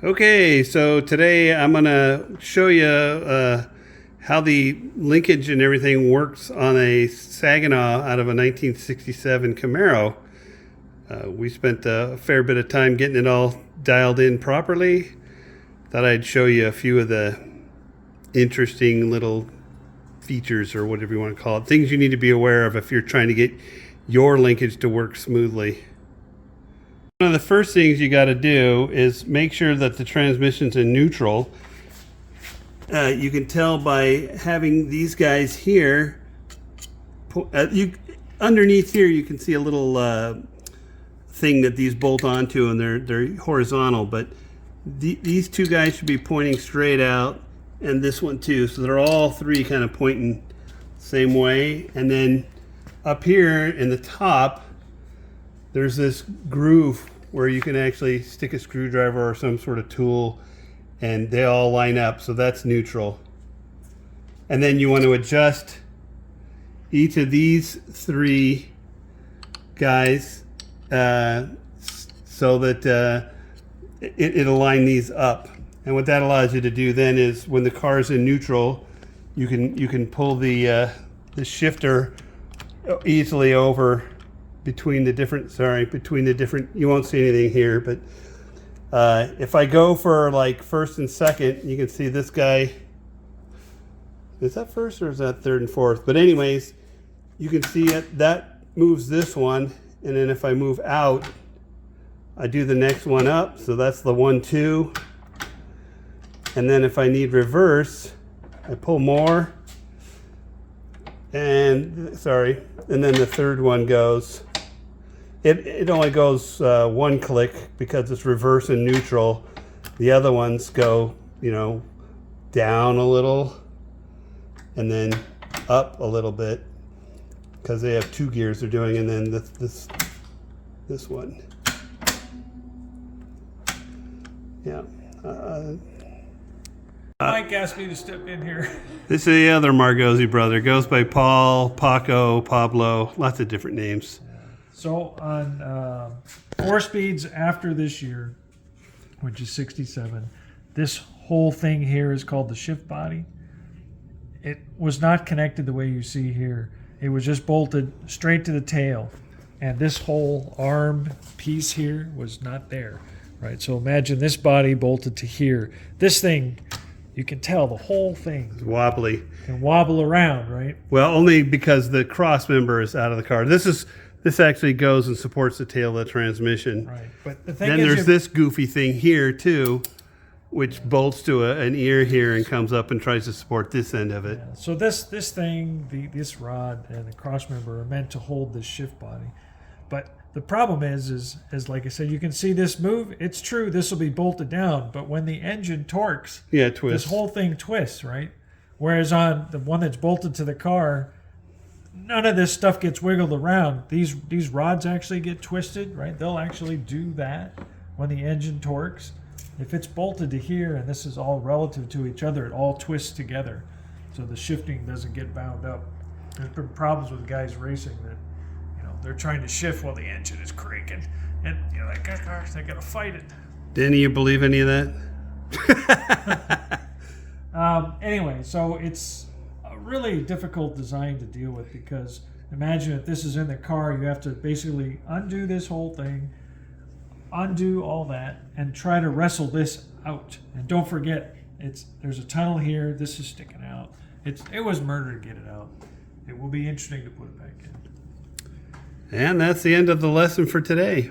Okay, so today I'm going to show you how the linkage and everything works on a Saginaw out of a 1967 Camaro. We spent a fair bit of time getting it all dialed in properly. Thought I'd show you a few of the interesting little features, or whatever you want to call it, things you need to be aware of if you're trying to get your linkage to work smoothly. One of the first things you got to do is make sure that the transmission's in neutral. You can tell by having these guys here. Underneath here, you can see a little thing that these bolt onto, and they're horizontal. But these two guys should be pointing straight out, and this one too. So they're all three kind of pointing the same way. And then up here in the top, there's this groove where you can actually stick a screwdriver or some sort of tool, and they all line up, so that's neutral. And then you want to adjust each of these three guys so that it'll line these up. And what that allows you to do then is, when the car's in neutral, you can pull the shifter easily over between the different, you won't see anything here, but if I go for like first and second, you can see this guy, is that first or is that third and fourth? But anyways, you can see that moves this one, and then if I move out, I do the next one up, so that's the 1, 2, and then if I need reverse, I pull more, and then the third one goes. It only goes one click because it's reverse and neutral. The other ones go, down a little and then up a little bit because they have two gears they're doing, and then this one. Yeah. Mike asked me to step in here. This is the other Margozzi brother. Goes by Paul, Paco, Pablo, lots of different names. So on 4 speeds after this year, which is 67, this whole thing here is called the shift body. It was not connected the way you see here. It was just bolted straight to the tail. And this whole arm piece here was not there, right? So imagine this body bolted to here. This thing, you can tell the whole thing It's wobbly. can wobble around, right? Well, only because the cross member is out of the car. This actually goes and supports the tail of the transmission. Right. But the thing Then is, there's this goofy thing here too, which bolts to an ear here and comes up and tries to support this end of it. yeah. So this thing, this rod and the cross member are meant to hold this shift body. But the problem is like I said, you can see this move. It's true, this will be bolted down, but when the engine torques, Yeah, twist. this whole thing twists, right? Whereas on the one that's bolted to the car, none of this stuff gets wiggled around. These rods actually get twisted, right? They'll actually do that when the engine torques. If it's bolted to here and this is all relative to each other, it all twists together, so the shifting doesn't get bound up. There's been problems with guys racing that, they're trying to shift while the engine is cranking, and like, gosh, they gotta fight it. Didn't you believe any of that? Anyway, so it's a really difficult design to deal with, because imagine if this is in the car, you have to basically undo this whole thing, undo all that, and try to wrestle this out. And don't forget, there's a tunnel here, this is sticking out. It was murder to get it out. It will be interesting to put it back in. And that's the end of the lesson for today.